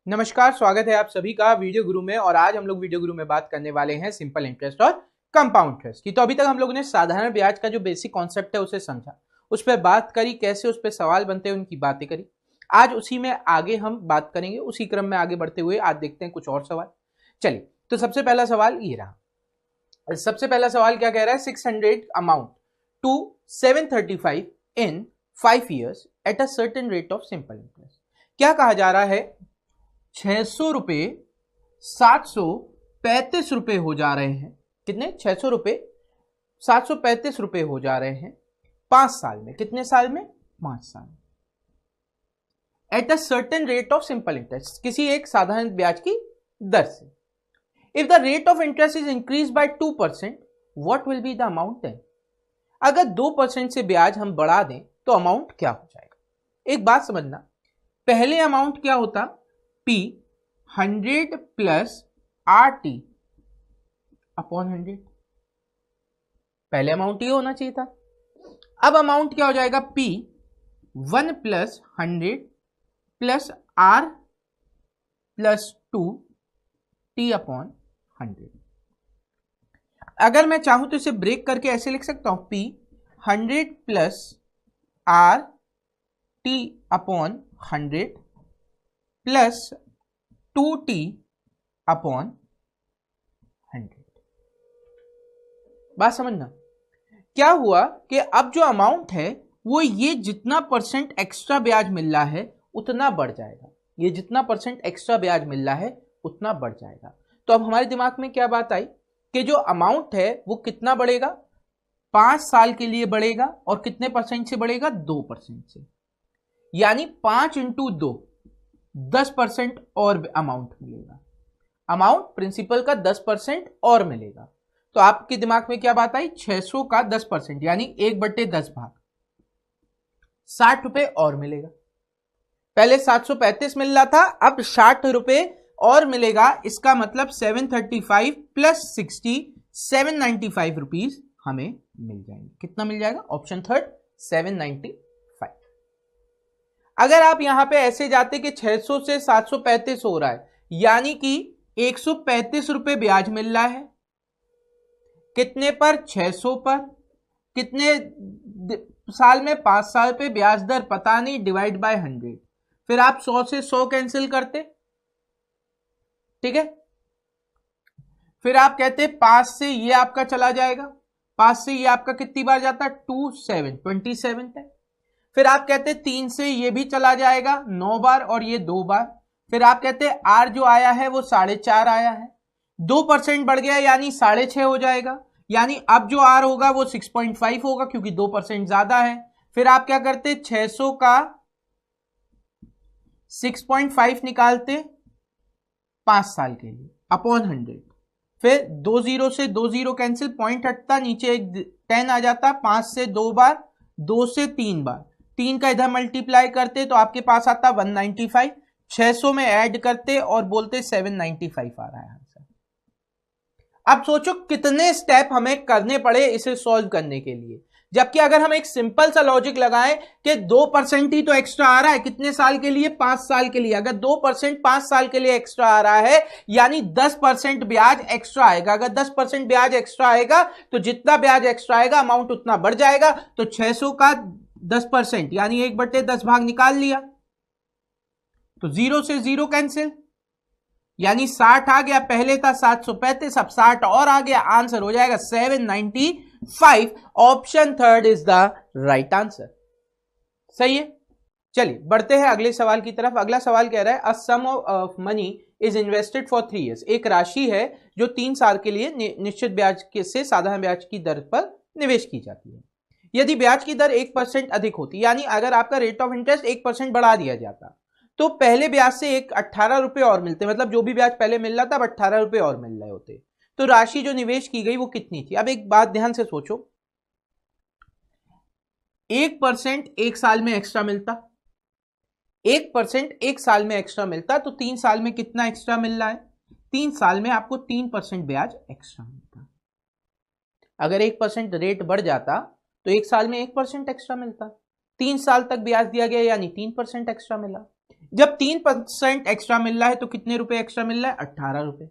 नमस्कार, स्वागत है आप सभी का वीडियो गुरु में। और आज हम लोग वीडियो गुरु में बात करने वाले हैं सिंपल इंटरेस्ट और कंपाउंड इंटरेस्ट की। तो अभी तक हम लोगों ने साधारण ब्याज का जो बेसिक कॉन्सेप्ट है उसे समझा, उस पर बात करी, कैसे उस पर सवाल बनते हैं उनकी बातें करी। आज उसी में आगे हम बात करेंगे। उसी क्रम में आगे बढ़ते हुए आज देखते हैं कुछ और सवाल। चलिए, तो सबसे पहला सवाल ये रहा। सबसे पहला सवाल क्या कह रहा है? 600 amount to 735 in 5 years at a certain rate of simple interest. क्या कहा जा रहा है? 600 रुपए 735 रुपए हो जा रहे हैं। कितने? 600 रुपए 735 रुपए हो जा रहे हैं 5 साल में। कितने साल में? 5 साल। At a certain rate of simple interest, किसी एक साधारण ब्याज की दर से। If the rate of interest is increase by 2%, what will be the amount then? अगर 2% से ब्याज हम बढ़ा दें तो अमाउंट क्या हो जाएगा? एक बात समझना, पहले अमाउंट क्या होता? P 100 plus RT upon 100। पहले अमाउंट ये होना चाहिए था। अब अमाउंट क्या हो जाएगा? P 1 plus 100 plus R plus 2T upon 100। अगर मैं चाहूं तो इसे ब्रेक करके ऐसे लिख सकता हूं, P 100 plus RT upon 100 plus 2T upon 100। बात समझना, क्या हुआ कि अब जो अमाउंट है वो ये जितना परसेंट एक्स्ट्रा ब्याज मिल रहा है उतना बढ़ जाएगा। ये जितना परसेंट एक्स्ट्रा ब्याज मिल रहा है उतना बढ़ जाएगा। तो अब हमारे दिमाग में क्या बात आई कि जो अमाउंट है वो कितना बढ़ेगा? 5 साल के लिए बढ़ेगा। और कितने परसेंट से बढ़ेगा? 2% से। यानी 5 इंटू 2, 10% और अमाउंट मिलेगा। अमाउंट प्रिंसिपल का 10% और मिलेगा। तो आपके दिमाग में क्या बात आई? 600 का 10% यानी 1/10 भाग 60 रुपए और मिलेगा। पहले 735 मिल रहा था, अब 60 रुपए और मिलेगा। इसका मतलब 735 प्लस 60 795 रुपीज हमें मिल जाएंगे। कितना मिल जाएगा? Option third 795। अगर आप यहां पे ऐसे जाते कि 600 से 735 हो रहा है, यानी कि 135 रुपए ब्याज मिल रहा है। कितने पर? 600 पर। कितने साल में? 5 साल पे। ब्याज दर पता नहीं, डिवाइड बाय 100। फिर आप 100 से 100 कैंसिल करते, ठीक है। फिर आप कहते 5 से ये आपका चला जाएगा, 5 से ये आपका कितनी बार जाता? 2 7 27 है। फिर आप कहते 3 से ये भी चला जाएगा 9 बार और ये 2 बार। फिर आप कहते आर जो आया है वो 4.5 आया है, 2% बढ़ गया यानी 6.5 हो जाएगा। यानी अब जो आर होगा वो 6.5 होगा क्योंकि 2% ज्यादा है। फिर आप क्या करते? 600 का 6.5 निकालते 5 साल के लिए अपॉन 100। फिर 2 0 से 2 0 कैंसिल, पॉइंट हटता, नीचे एक 10 आ जाता। 5 से 2 बार, 2 से 3 बार, 3 का इधर मल्टीप्लाई करते तो आपके पास आता 195। 600 में ऐड करते और बोलते 795 आ रहा है आंसर। अब सोचो कितने स्टेप हमें करने पड़े इसे सॉल्व करने के लिए। जबकि अगर हम एक सिंपल सा लॉजिक लगाएं कि 2% ही तो एक्स्ट्रा आ रहा है। कितने साल के लिए? 5 साल के लिए। अगर 2% 5 साल के लिए एक्स्ट्रा आ रहा है यानी 10% ब्याज एक्स्ट्रा आएगा। अगर 10% ब्याज एक्स्ट्रा आएगा तो जितना ब्याज एक्स्ट्रा आएगा अमाउंट उतना बढ़ जाएगा। तो 600 का 10% यानी 1/10 भाग निकाल लिया तो 0 से 0 कैंसिल, यानी 60 आ गया। पहले था 735, अब 60 और आ गया। आंसर हो जाएगा 795। Option third is the right answer. सही है। चलिए बढ़ते हैं अगले सवाल की तरफ। अगला सवाल कह रहा है, a sum of money is invested for 3 years। एक राशि है जो 3 साल के लिए निश्चित ब्याज से साधारण ब्याज की दर पर निवेश की जाती है। यदि ब्याज की दर 1% अधिक होती, यानी अगर आपका रेट ऑफ इंटरेस्ट 1% बढ़ा दिया जाता तो पहले ब्याज से 18 रुपए और मिलते। मतलब जो भी ब्याज पहले मिल रहा था अब 18 रुपए और मिल रहे होते। तो राशि जो निवेश की गई वो कितनी थी? अब एक बात ध्यान से सोचो, 1% एक साल में एक्स्ट्रा मिलता, 1% एक साल में एक्स्ट्रा मिलता तो 3 साल में कितना एक्स्ट्रा मिल रहा है? 3 साल में आपको 3% ब्याज एक्स्ट्रा मिलता। अगर 1% रेट बढ़ जाता तो 1 साल में 1% एक्स्ट्रा मिलता। 3 साल तक ब्याज दिया गया यानी 3% एक्स्ट्रा मिला। जब 3% एक्स्ट्रा मिल रहा है तो कितने रुपए एक्स्ट्रा मिल रहा है? 18 रुपए।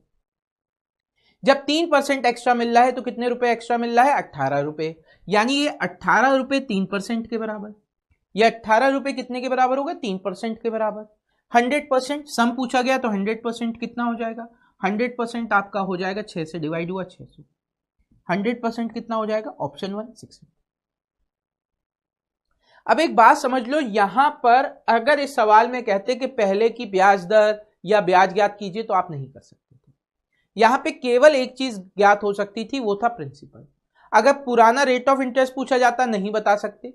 जब 3% एक्स्ट्रा मिल रहा है तो कितने रुपए एक्स्ट्रा मिल रहा है? 18 रुपए। यानी ये 18 रुपए 3% के बराबर। ये 18 रुपए कितने के बराबर होगा? 3% के बराबर। 100% सम पूछा गया तो 100% कितना हो जाएगा? 100% आपका हो जाएगा 6 से डिवाइड हुआ 600। 100% कितना हो जाएगा? ऑप्शन 1 6। अब एक बात समझ लो, यहां पर अगर इस सवाल में कहते कि पहले की ब्याज दर या ब्याज ज्ञात कीजिए तो आप नहीं कर सकते थे। यहां पे केवल एक चीज ज्ञात हो सकती थी, वो था प्रिंसिपल। अगर पुराना रेट ऑफ इंटरेस्ट पूछा जाता नहीं बता सकते।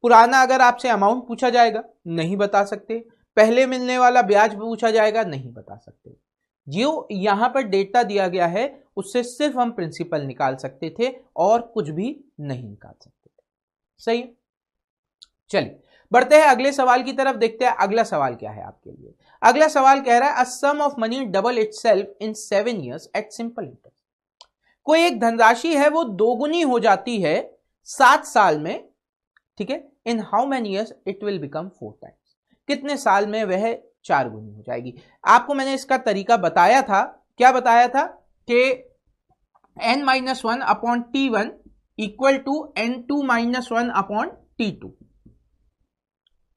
पुराना अगर आपसे अमाउंट पूछा जाएगा नहीं बता सकते। पहले मिलने वाला ब्याज पूछा जाएगा नहीं बता सकते। जो यहां पर डेटा दिया गया है उससे सिर्फ हम प्रिंसिपल निकाल सकते थे और कुछ भी नहीं निकाल सकते थे। सही है, चलिए बढ़ते हैं अगले सवाल की तरफ, देखते हैं अगला सवाल क्या है आपके लिए। अगला सवाल कह रहा है a sum of money double itself in 7 years at simple interest. कोई एक धनराशि है वो दोगुनी हो जाती है 7 साल में, ठीक है। In how many years it will become 4 times। कितने साल में वह 4 गुनी हो जाएगी? आपको मैंने इसका तरीका बताया था। क्या बताया था? कि n-1 upon t1 equal to n2-1 upon t2,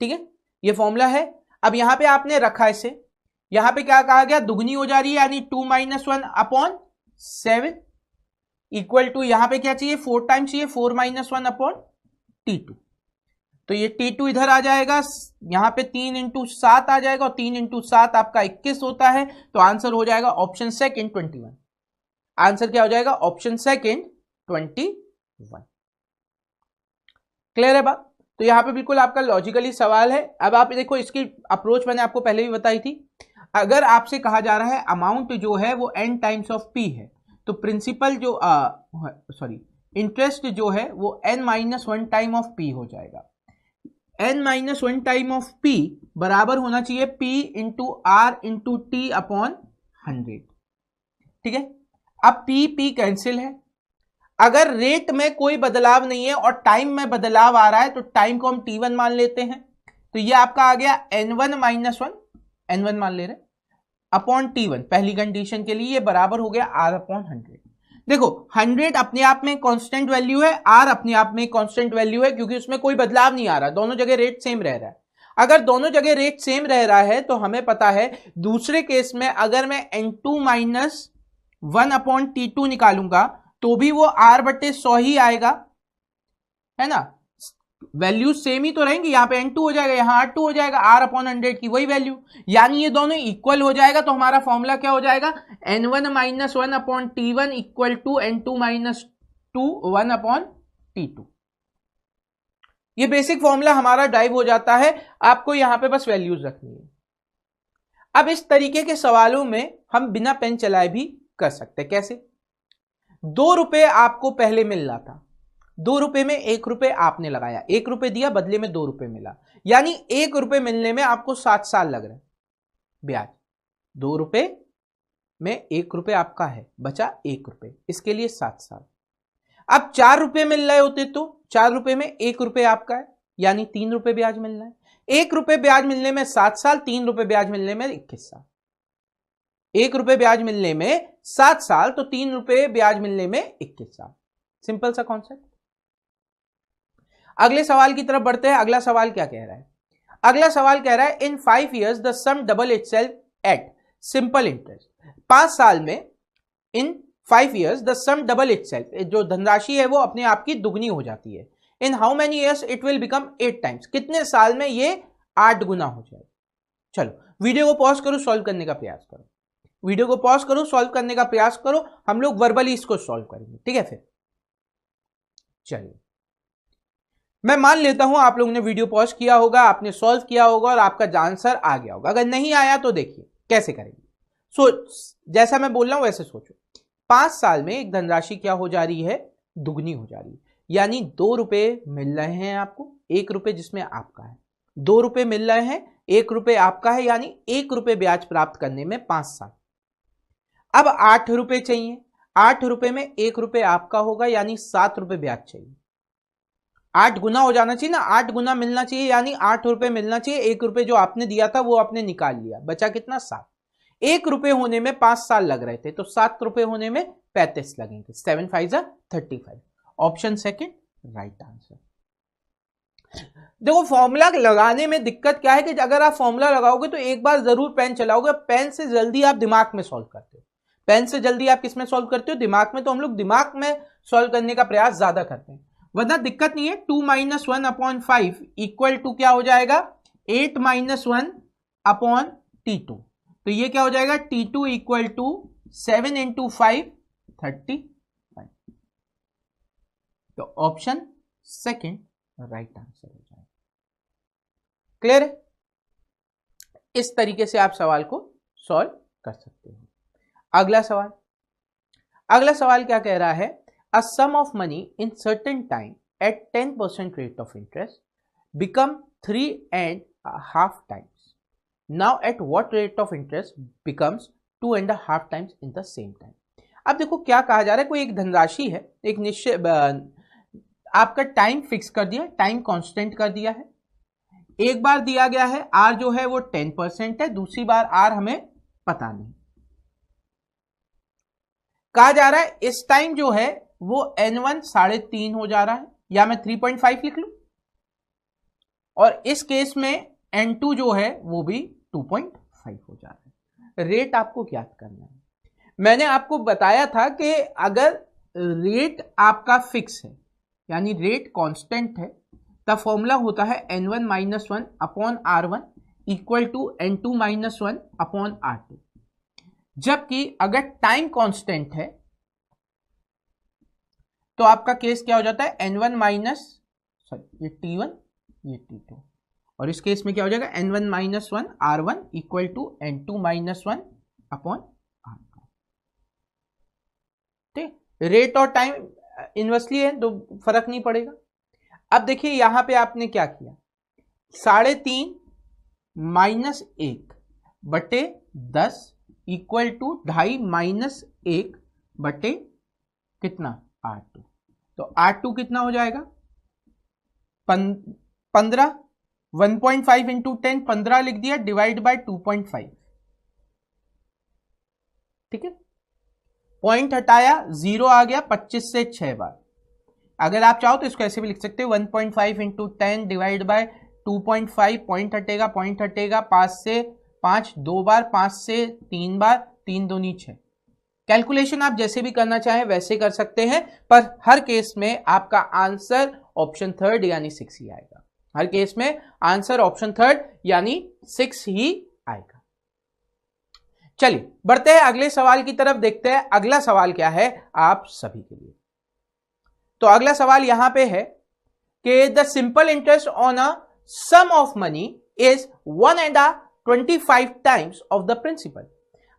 ठीक है, ये फॉर्मूला है। अब यहां पे आपने रखा इसे, यहां पे क्या कहा गया? दुगनी हो जा रही है यानी 2-1 अपॉन 7 इक्वल टू, यहां पे क्या चाहिए? 4 टाइम्स चाहिए, 4-1 अपॉन t2। तो ये t2 इधर आ जाएगा, यहां पे 3 इंटू 7 आ जाएगा और 3 इंटू 7 आपका 21 होता है। तो आंसर हो जाएगा ऑप्शन सेकंड 21। आंसर क्या हो जाएगा? Option second 21। क्लियर है बात? तो यहां पे बिल्कुल आपका लॉजिकली सवाल है। अब आप देखो, इसकी अप्रोच मैंने आपको पहले भी बताई थी। अगर आपसे कहा जा रहा है अमाउंट जो है वो n टाइम्स ऑफ p है, तो प्रिंसिपल जो इंटरेस्ट जो है वो n-1 टाइम ऑफ p हो जाएगा। n-1 टाइम ऑफ p बराबर होना चाहिए p into R into T upon 100, ठीक है। अब p कैंसिल है। अगर रेट में कोई बदलाव नहीं है और टाइम में बदलाव आ रहा है तो टाइम को हम t1 मान लेते हैं। तो ये आपका आ गया n1-1, n1 मान ले रहे अपॉन t1, पहली कंडीशन के लिए ये बराबर हो गया r अपॉन 100। देखो 100 अपने आप में कांस्टेंट वैल्यू है, r अपने आप में कांस्टेंट वैल्यू है, क्योंकि उसमें कोई बदलाव नहीं आ रहा, दोनों जगह रेट सेम रह रहा है। अगर दोनों जगह रेट सेम रह रहा है तो हमें पता है दूसरे केस में अगर मैं n2-1 अपॉन t2 निकालूंगा तो भी वो r/100 ही आएगा, है ना। वैल्यू सेम ही तो रहेंगी, यहां पे n2 हो जाएगा, यहां r2 हो जाएगा, r अपॉन 100 की वही वैल्यू, यानी ये दोनों इक्वल हो जाएगा। तो हमारा फॉर्मूला क्या हो जाएगा? n1-1 upon t1 equal to n2-1 upon t2। ये बेसिक फॉर्मूला हमारा ड्राइव हो जाता है, आपको यहां पे बस वैल्यूज रखनी है। अब इस तरीके के सवालों में हम बिना पेन चलाए भी कर सकते हैं। कैसे? 2 रुपए आपको पहले मिल रहा था, 2 रुपए में 1 रुपए आपने लगाया, 1 रुपए दिया बदले में 2 रुपए मिला, यानी 1 रुपए मिलने में आपको 7 साल लग रहे हैं ब्याज। 2 रुपए में 1 रुपए आपका है, बचा 1 रुपए, इसके लिए 7 साल। अब 4 रुपए मिल रहे होते तो 4 रुपए में 1 रुपए आपका है, यानी 3 रुपए ब्याज मिल रहा है। 1 रुपए ब्याज मिलने में 7 साल, 3 रुपए ब्याज मिलने में 21 साल। 1 रुपए ब्याज मिलने में 7 साल तो 3 रुपए ब्याज मिलने में 21 साल। सिंपल सा कॉन्सेप्ट। अगले सवाल की तरफ बढ़ते हैं। अगला सवाल क्या कह रहा है? अगला सवाल कह रहा है in 5 years the sum double itself at simple interest. 5 साल में in 5 years the sum double itself, जो धनराशि है वो अपने आप की दुगनी हो जाती है। In how many years it will become 8 times। कितने साल में ये 8 गुना हो जाएगा? चलो वीडियो को पॉज करो, सॉल्व करने का प्रयास करो। वीडियो को पॉज करो, सॉल्व करने का प्रयास करो, हम लोग वर्बली इसको सॉल्व करेंगे, ठीक है। फिर चलिए, मैं मान लेता हूं आप लोगों ने वीडियो पॉज किया होगा, आपने सॉल्व किया होगा और आपका आंसर आ गया होगा। अगर नहीं आया तो देखिए कैसे करेंगे। जैसा मैं बोल रहा हूं वैसे सोचो। 5 साल में एक धनराशि क्या हो जा रही है? दुगनी हो जा रही है, यानी 2 रुपए मिल रहे हैं आपको, 1 रुपए जिसमें आपका है। 2 रुपए मिल रहे हैं, 1 रुपए आपका है, यानी 1 रुपए ब्याज प्राप्त करने में 5 साल। अब 8 रुपए चाहिए, 8 रुपए में 1 रुपए आपका होगा, यानी 7 रुपए ब्याज चाहिए। 8 गुना हो जाना चाहिए ना, 8 गुना मिलना चाहिए, यानी 8 रुपए मिलना चाहिए। 1 रुपए जो आपने दिया था वो आपने निकाल लिया, बचा कितना 7। 1 रुपए होने में 5 साल लग रहे थे, तो 7 रुपए होने में 35 लगेंगे। 7 5 35। Option second right answer. देखो फॉर्मूला लगाने में दिक्कत क्या है कि अगर आप फॉर्मूला लगाओगे तो एक बार जरूर पेन चलाओगे, पेन से जल्दी आप दिमाग में सॉल्व करते हो। पेन से जल्दी आप किस में सॉल्व करते हो? दिमाग में। तो हम लोग दिमाग में सॉल्व करने का प्रयास ज्यादा करते हैं, वरना दिक्कत नहीं है। 2 - 1/5 इक्वल टू क्या हो जाएगा? 8 - 1 अपॉन T2। तो ये क्या हो जाएगा? T2 equal to 7 × 5 35। तो ऑप्शन सेकंड राइट आंसर हो जाएगा। क्लियर है? इस तरीके से आप सवाल को सॉल्व कर सकते हो। अगला सवाल, अगला सवाल क्या कह रहा है? A sum of money in certain time at 10% rate of interest become 3.5 times. Now at what rate of interest becomes 2.5 times in the same time? अब देखो क्या कहा जा रहा है, कोई एक धनराशि है, एक निश्चित आपका टाइम फिक्स कर दिया, टाइम कांस्टेंट कर दिया है। एक बार दिया गया है आर जो है वो 10% है, दूसरी बार आर हमें पता नहीं। कहा जा रहा है इस टाइम जो है वो N1 3.5 हो जा रहा है, या मैं 3.5 लिख लूं, और इस केस में N2 जो है वो भी 2.5 हो जा रहा है। रेट आपको ज्ञात करना है। मैंने आपको बताया था कि अगर रेट आपका फिक्स है यानी रेट कांस्टेंट है, तब फॉर्मूला होता है N1 - 1 upon R1 equal to N2 - 1 upon R2। जबकि अगर टाइम कांस्टेंट है तो आपका केस क्या हो जाता है? N1 ये T1 ये T2, और इस केस में क्या हो जाएगा? N1 - 1 R1 equal to N2 - 1 upon R2। ठीक, रेट और टाइम इनवर्सली है तो फर्क नहीं पड़ेगा। अब देखिए यहां पे आपने क्या किया, 3.5 - 1 बटे 10 इक्वल टू 2.5 - 1 बटे कितना? R2। तो R2 कितना हो जाएगा? 15। 1.5 इंटू 10 15 लिख दिया, डिवाइड बाय 2.5। ठीक है, पॉइंट हटाया, 0 आ गया, 25 से 6 बार। अगर आप चाहो तो इसको ऐसे भी लिख सकते हो, 1.5 इंटू 10 डिवाइड बाय 2.5, पॉइंट हटेगा, पॉइंट हटेगा, 5 से 5 2 बार, 5 से 3 बार, 3 दूनी 6। कैलकुलेशन आप जैसे भी करना चाहें वैसे कर सकते हैं, पर हर केस में आपका आंसर ऑप्शन थर्ड यानी 6 ही आएगा। हर केस में आंसर ऑप्शन थर्ड यानी 6 ही आएगा। चलिए बढ़ते हैं अगले सवाल की तरफ, देखते हैं अगला सवाल क्या है आप सभी के लिए। तो अगला सवाल यहां पे है कि the simple interest on a sum of money is 1.25 times of the principal.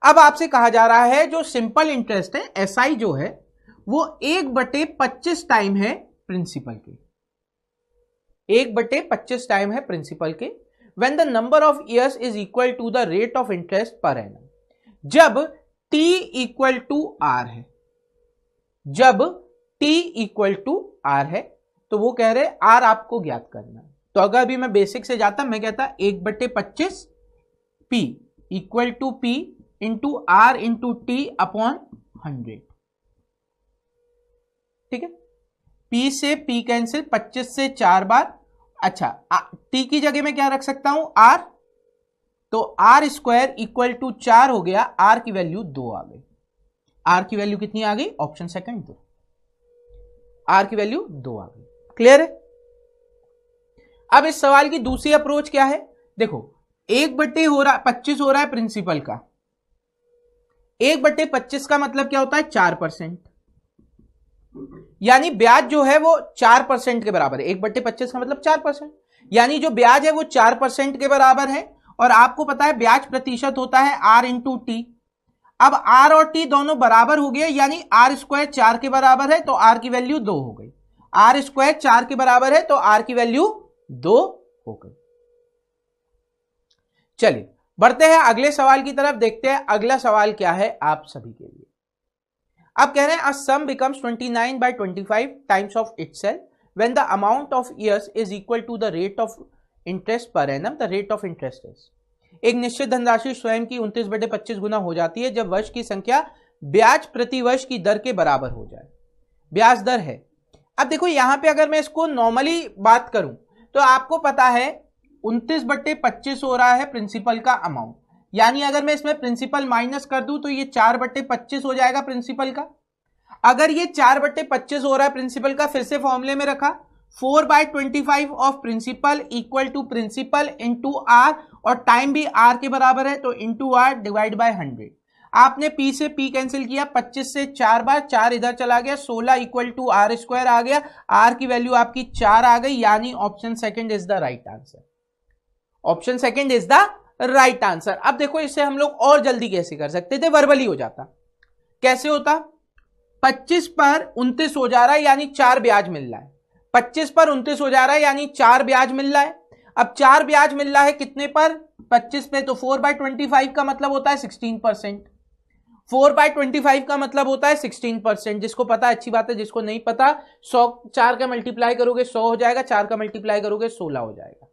अब आपसे कहा जा रहा है जो सिंपल इंटरेस्ट है SI जो है वो 1/25 टाइम है प्रिंसिपल के, 1/25 टाइम है प्रिंसिपल के। When the number of years is equal to the rate of interest per annum. जब T इक्वल टू R है, जब T इक्वल टू R है, तो वो कह रहे R आपको ज्ञात करना है। तो अगर अभी मैं बेसिक से जाता, मैं कहता 1/25 P equal to P into R into T upon 100। ठीक है, P से P कैंसिल, 25 से 4 बार। अच्छा, T की जगह में क्या रख सकता हूं? R। तो R स्क्वायर इक्वल टू 4 हो गया, R की वैल्यू 2 आ गई। R की वैल्यू कितनी आ गई? Option second 2। R की वैल्यू 2 आ गई। क्लियर है? अब इस सवाल की दूसरी अप्रोच क्या है? देखो 1/25 हो रहा है प्रिंसिपल का, 1/25 का मतलब क्या होता है? 4%, यानी ब्याज जो है वो 4% के बराबर है। 1/25 का मतलब 4%, यानी जो ब्याज है वो 4% के बराबर है। और आपको पता है ब्याज प्रतिशत होता है R इंटू टी। अब R और T दोनों बराबर हो गए, यानी R स्क्वायर 4 के बराबर है, तो R की वैल्यू 2 हो गई। R स्क्वायर 4 के बराबर है, तो R की वैल्यू 2 हो गई। चलिए बढ़ते हैं अगले सवाल की तरफ, देखते हैं अगला सवाल क्या है आप सभी के लिए। अब कह रहे हैं a sum becomes 29/25 times of itself when the amount of years is equal to the rate of interest per annum, the rate of interest is. एक निश्चित धनराशि स्वयं की 29/25 गुना हो जाती है जब वर्ष की संख्या ब्याज प्रति वर्ष की दर के बराबर हो जाए। ब्याज दर है। अब देखो यहां पे अगर मैं इसको नॉर्मली बात करूं तो आपको पता है 29/25 हो रहा है प्रिंसिपल का अमाउंट, यानी अगर मैं इसमें प्रिंसिपल माइनस कर दूं तो ये 4/25 हो जाएगा प्रिंसिपल का। अगर ये 4/25 हो रहा है प्रिंसिपल का, फिर से फॉर्मूले में रखा 4/25 of principal equal to principal into R, और टाइम भी आर के बराबर है तो इंटू आर डिवाइड बाय 100। आपने पी से पी कैंसिल किया, 25 से 4 बार, 4 इधर चला गया, 16 इक्वल टू आर स्क्वायर आ गया, आर की वैल्यू आपकी 4 आ गई, यानी option second is the right answer. Option second is the right answer. अब देखो इसे हम लोग और जल्दी कैसे कर सकते थे, वर्बली हो जाता। कैसे होता, 25 पर 29 हो जा रहा है यानी 4 ब्याज मिल रहा है, 25 पर 29 हो जा रहा है यानी 4 ब्याज मिल रहा है। अब 4 ब्याज मिल रहा है कितने पर, 25 पे, तो 4/25 का मतलब होता है 16%। 4/25 का मतलब होता है 16%। जिसको पता अच्छी बात है, जिसको नहीं पता 100 4 का मल्टीप्लाई करोगे 100 हो जाएगा, 4 का मल्टीप्लाई करोगे 16 हो जाएगा।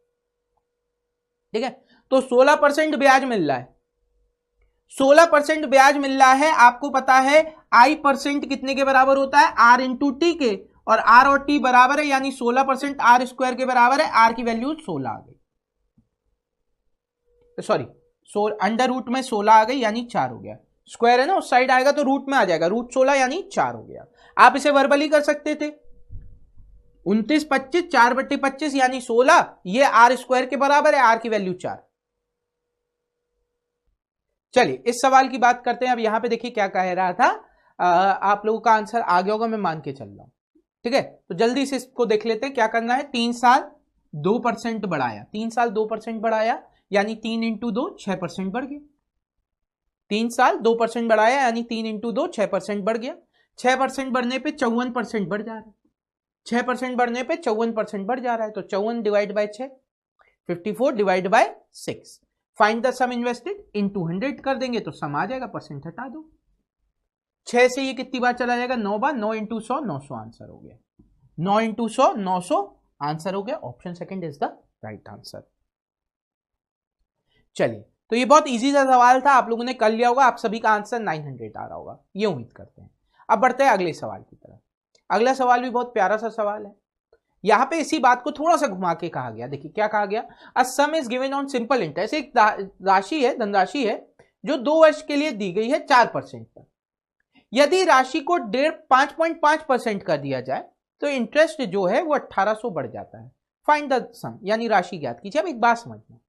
ठीक है, तो 16% ब्याज मिल रहा है, 16% ब्याज मिल रहा है। आपको पता है आई परसेंट कितने के बराबर होता है, आर इंटू टी के, और आर और टी बराबर है यानी 16% आर स्क्वायर के बराबर है। आर की वैल्यू 16 आ गई, सॉरी अंडर रूट में 16 आ गई यानी 4 हो गया। स्क्वायर है ना, उस साइड आएगा तो रूट में आ जाएगा, रूट 16 यानी 4 हो गया। आप इसे वर्बली कर सकते थे 29/25 4/25 यानी 16, ये आर स्क्वायर के बराबर है, आर की वैल्यू 4। चलिए इस सवाल की बात करते हैं। अब यहां पे देखिए क्या कह रहा था, आप लोगों का आंसर आ गया होगा, मैं मान के चल रहा हूं। ठीक है, तो जल्दी से इसको देख लेते हैं क्या करना है। 3 साल 2% बढ़ाया, 3 साल 2% बढ़ाया यानी 3 इंटू 2 6% बढ़ गया। 3 साल 2% बढ़ाया यानी 3 इंटू 2 6% बढ़ गया। 6% बढ़ने पे 54% बढ़ जा रहा है, 6% बढ़ने पे 54% बढ़ जा रहा है, तो 54 divide by 6 54 divide by 6। Find the sum invested, into 100 कर देंगे तो सम आ जाएगा, परसेंट हटा दो। 6 से ये कितनी बार चला जाएगा, 9 बार, 9 इंटू 100 900 आंसर हो गया, 9 इंटू 100 900 आंसर हो गया। Option second is the right answer. चलिए, तो ये बहुत इजी सा सवाल था, आप लोगों ने कर लिया होगा, आप सभी का आंसर 900 आ रहा होगा, ये उम्मीद करते हैं। अब बढ़ते हैं अगले सवाल की तरफ। अगला सवाल भी बहुत प्यारा सा सवाल है। यहां पे इसी बात को थोड़ा सा घुमा के कहा गया, देखिए क्या कहा गया, a sum is given on simple interest. एक राशि है, धनराशि है जो 2 वर्ष के लिए दी गई है 4% पर। यदि राशि को 5.5% कर दिया जाए तो इंटरेस्ट जो है वो 1800 बढ़ जाता है। फाइंड द सम, यानी राशि ज्ञात कीजिए। अब एक बात समझना,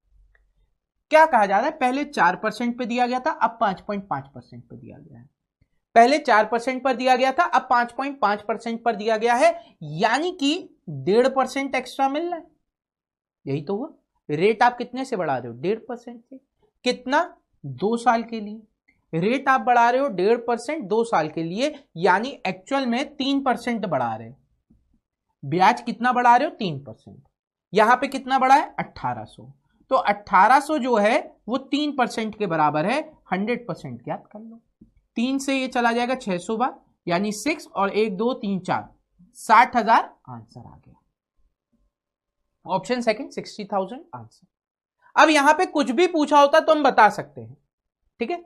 क्या कहा जा रहा है, पहले 4% पे दिया गया था, अब 5.5% पे दिया गया है। पहले 4% पर दिया गया था, अब 5.5% पर दिया गया है, यानी कि 1.5% एक्स्ट्रा मिल रहा है। यही तो हुआ, रेट आप कितने से बढ़ा रहे हो, 1.5% से। कितना, 2 साल के लिए रेट आप बढ़ा रहे हो 1.5% 2 साल के लिए, यानी एक्चुअल में 3% बढ़ा रहे हो। ब्याज कितना बढ़ा रहे हो, 3%। यहां पे कितना बढ़ा है, 1800। तो 1800 जो है वो 3% के बराबर है। 100% ज्ञात कर लो। 3 से ये चला जाएगा 600 बार, यानी 6 और 1 2 3 4 60,000 आंसर आ गया। Option second 60,000 answer. अब यहां पे कुछ भी पूछा होता तो हम बता सकते हैं, ठीक है।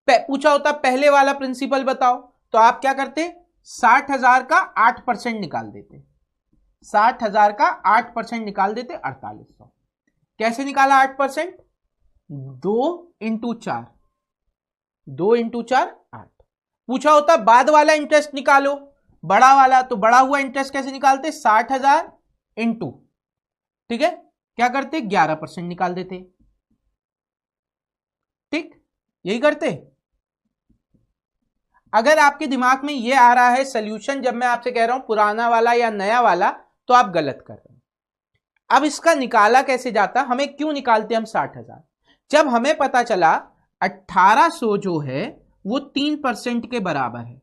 पूछा होता पहले वाला प्रिंसिपल बताओ, तो आप क्या करते, 60,000 का 8% निकाल देते, 60,000 का 8% निकाल देते, 4800। कैसे निकाला 8%, 2 इंटू 4, 2 इंटू 4 8। पूछा होता बाद वाला इंटरेस्ट निकालो, बड़ा वाला, तो बड़ा हुआ इंटरेस्ट कैसे निकालते, 60,000 इंटू, ठीक है, क्या करते 11% निकाल देते, ठीक, यही करते। अगर आपके दिमाग में यह आ रहा है सॉल्यूशन, जब मैं आपसे कह रहा हूं पुराना वाला या नया वाला, तो आप गलत कर रहे हैं। अब इसका निकाला कैसे जाता, हमें क्यों निकालते हम 60,000, जब हमें पता चला 1800 जो है वो 3% के बराबर है।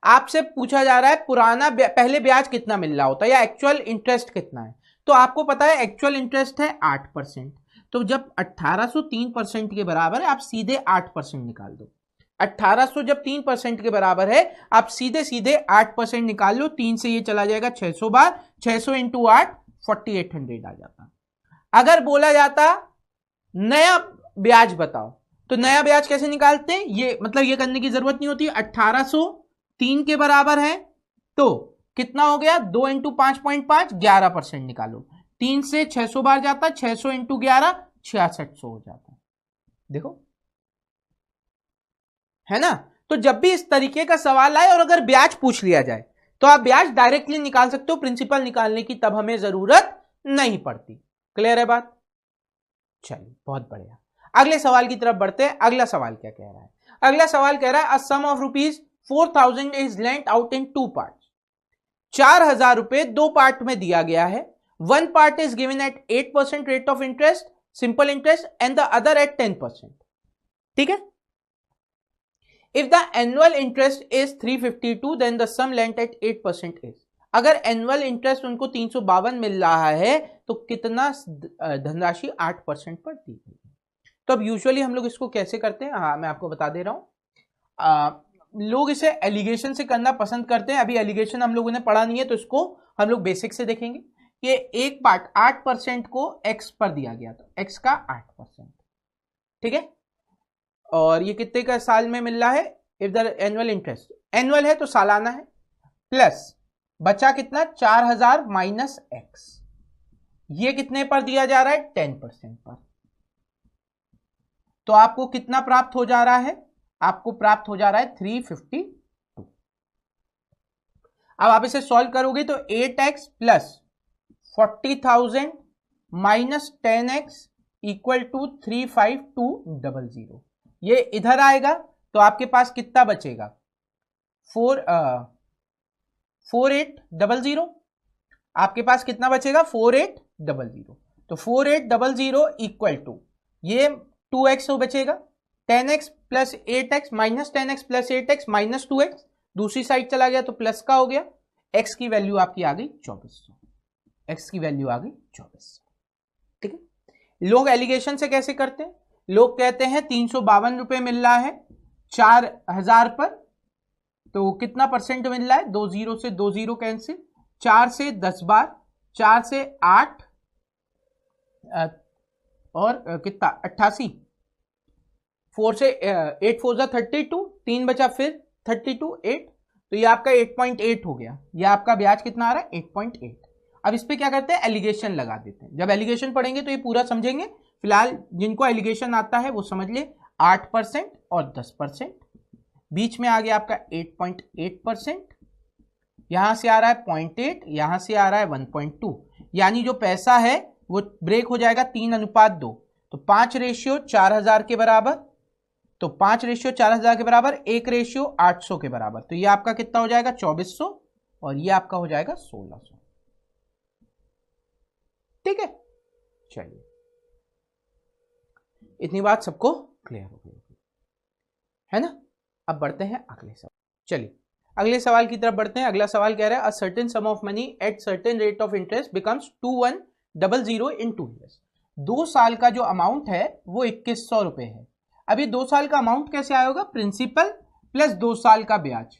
आपसे पूछा जा रहा है पुराना पहले ब्याज कितना मिल रहा होता है या एक्चुअल इंटरेस्ट कितना है, तो आपको पता है एक्चुअल इंटरेस्ट है 8%। तो जब 1800 3% के बराबर है, आप सीधे 8% निकाल दो। 1800 जब 3% के बराबर है, आप सीधे सीधे 8% निकाल लो, 3 से ये चला जाएगा 600 बार, 600 इंटू 8 4800 आ जाता। अगर बोला जाता नया ब्याज बताओ, तो नया ब्याज कैसे निकालते हैं, ये मतलब ये करने की जरूरत नहीं होती। 1800 3 के बराबर है तो कितना हो गया, 2 इंटू 5.5 11% निकालो, 3 से 600 बार जाता, 600 इंटू 11 6600 हो जाता। देखो है ना। तो जब भी इस तरीके का सवाल आए और अगर ब्याज पूछ लिया जाए तो आप ब्याज डायरेक्टली निकाल सकते हो, प्रिंसिपल निकालने की तब हमें जरूरत नहीं पड़ती। क्लियर है बात। चलिए बहुत बढ़िया, अगले सवाल की तरफ बढ़ते हैं। अगला सवाल क्या कह रहा है, अगला सवाल कह रहा है a sum of rupees 4000 is lent out in 2 parts. 4000 रुपए 2 पार्ट में दिया गया है। One part is given at 8% rate of interest, simple interest, and the other at 10%। ठीक है। If the annual interest is 352, then the sum lent at 8% is। अगर annual interest उनको 352 मिल रहा है तो कितना धनराशि 8% पर दी गई है। तो अब यूजुअली हम लोग इसको कैसे करते हैं, हाँ मैं आपको बता दे रहा हूं। लोग इसे एलिगेशन से करना पसंद करते हैं। अभी एलिगेशन हम लोगों ने पढ़ा नहीं है तो इसको हम लोग बेसिक से देखेंगे कि एक पार्ट 8% को x पर दिया गया, तो x का 8%। ठीक है। और ये कितने का साल में मिल रहा है, if the annual interest, annual है तो सालाना है, प्लस बचा कितना 4000 माइनस x, ये कितने पर दिया जा रहा है 10% पर। तो आपको कितना प्राप्त हो जा रहा है, आपको प्राप्त हो जा रहा है 352। अब आप इसे सॉल्व करोगे तो 8x plus 40,000 minus 10x equal to 35200। ये इधर आएगा तो आपके पास कितना बचेगा 4800। आपके पास कितना बचेगा 4800। तो 4800 इक्वल टू ये 2x हो बचेगा, 10x plus 8x minus 10x plus 8x minus 2x, दूसरी साइड चला गया तो प्लस का हो गया। x की वैल्यू आपकी आ गई 2400, x की वैल्यू आ गई 2400। ठीक है। लोग एलिगेशन से कैसे करते हैं, लोग कहते हैं 352 रुपए मिल रहा है 4000 पर, तो कितना परसेंट मिल रहा है, 2 जीरो से 2 जीरो कैंसिल, 4 से 10 बार, 4 से 8 और कितना 88, 4 से 8 4 जा 32, 3 बचा फिर 32 8, तो ये आपका 8.8 हो गया। ये आपका ब्याज कितना आ रहा है 8.8। अब इस पे क्या करते हैं एलिगेशन लगा देते हैं। जब एलिगेशन पढ़ेंगे तो ये पूरा समझेंगे, फिलहाल जिनको एलिगेशन आता है वो समझ ले। 8% और 10%, बीच में आ गया आपका 8.8%, यहां से आ रहा है 0.8, यहां से आ रहा है 1.2, यानी जो पैसा है वो ब्रेक हो जाएगा 3:2। तो 5 रेशियो 4000 के बराबर, तो 5 रेशियो 4000 के बराबर, 1 रेशियो 800 के बराबर। तो ये आपका कितना हो जाएगा 2400 और ये आपका हो जाएगा 1600। ठीक है। चलिए इतनी बात सबको क्लियर हो गई है ना। अब बढ़ते हैं अगले सवाल। चलिए अगले सवाल की तरफ बढ़ते हैं। अगला सवाल कह रहा है a certain some of money at certain rate of interest becomes 2100 in 2 years। 2 साल का जो अमाउंट है वो 2100 रुपए है। अब ये 2 साल का अमाउंट कैसे आएगा, प्रिंसिपल प्लस 2 साल का ब्याज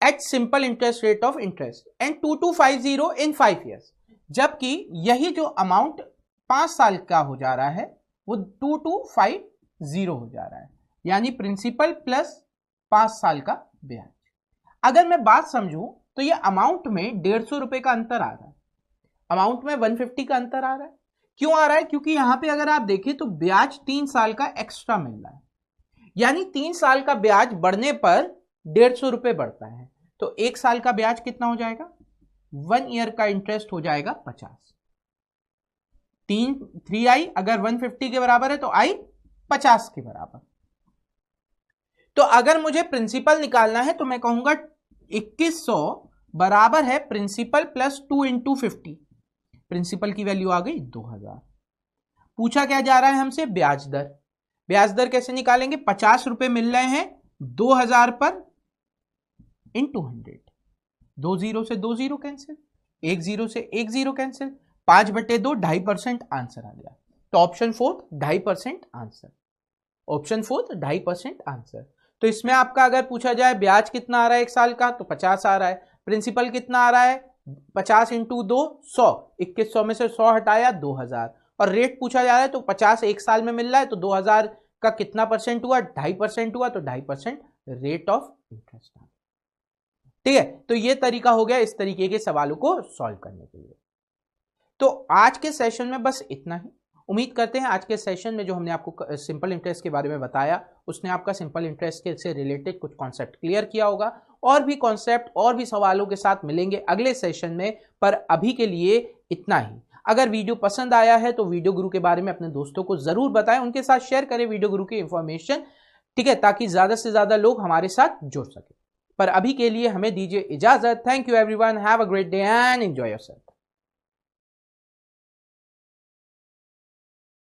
at simple interest rate of interest and 2250 in 5 years। जबकि यही जो अमाउंट 5 साल का हो जा रहा है वो 2250 हो जा रहा है, यानी प्रिंसिपल प्लस 5 साल का ब्याज। अगर मैं बात समझूं तो ये अमाउंट में 150 रुपए का अंतर आ रहा है, अमाउंट में 150 का अंतर आ रहा है। क्यों आ रहा है, क्योंकि यहां पे अगर आप देखें तो ब्याज 3 साल का एक्स्ट्रा मिल रहा है, यानी 3 साल का ब्याज बढ़ने पर 150 रुपए बढ़ता है। तो 1 साल का ब्याज कितना हो जाएगा, 1 ईयर का इंटरेस्ट हो जाएगा 50। 3 आई अगर 150 के बराबर है तो आई 50 के बराबर। तो अगर मुझे प्रिंसिपल निकालना है तो मैं कहूंगा 2100 बराबर है प्रिंसिपल प्लस 2 इंटू 50। प्रिंसिपल की वैल्यू आ गई 2000। पूछा क्या जा रहा है हमसे, ब्याज दर। ब्याज दर कैसे निकालेंगे, 50 रुपए मिल रहे हैं 2000 पर इंटू 100। 2 जीरो से 2 जीरो कैंसिल, 1 जीरो से 1 जीरो कैंसिल, 5/2 2.5% आंसर आ गया। तो ऑप्शन 4 2.5% आंसर। Option 4 2.5% answer. तो इसमें आपका अगर पूछा जाए ब्याज कितना आ रहा है 1 साल का, तो 50 आ रहा है। प्रिंसिपल कितना आ रहा है 50 इंटू 2 100, 2100 में से 100 हटाया 2000। और रेट पूछा जा रहा है तो 50 1 साल में मिल रहा है, तो 2000 का कितना परसेंट हुआ 2.5% हुआ, तो 2.5% रेट ऑफ इंटरेस्ट। ठीक है, तो ये तरीका हो गया इस तरीके के सवालों को सॉल्व करने के लिए। तो आज के सेशन में बस इतना ही। उम्मीद करते हैं आज के सेशन में जो हमने आपको सिंपल इंटरेस्ट के बारे में बताया उसने आपका सिंपल इंटरेस्ट से रिलेटेड कुछ कॉन्सेप्ट क्लियर किया होगा। और भी कॉन्सेप्ट और भी सवालों के साथ मिलेंगे अगले सेशन में, पर अभी के लिए इतना ही। अगर वीडियो पसंद आया है तो वीडियो गुरु के बारे में अपने दोस्तों को जरूर बताएं, उनके साथ शेयर करें वीडियो गुरु की इंफॉर्मेशन, ठीक है, ताकि ज्यादा से ज्यादा लोग हमारे साथ जुड़ सके। पर अभी के लिए हमें दीजिए इजाजत। Thank you everyone, have a great day and enjoy yourself.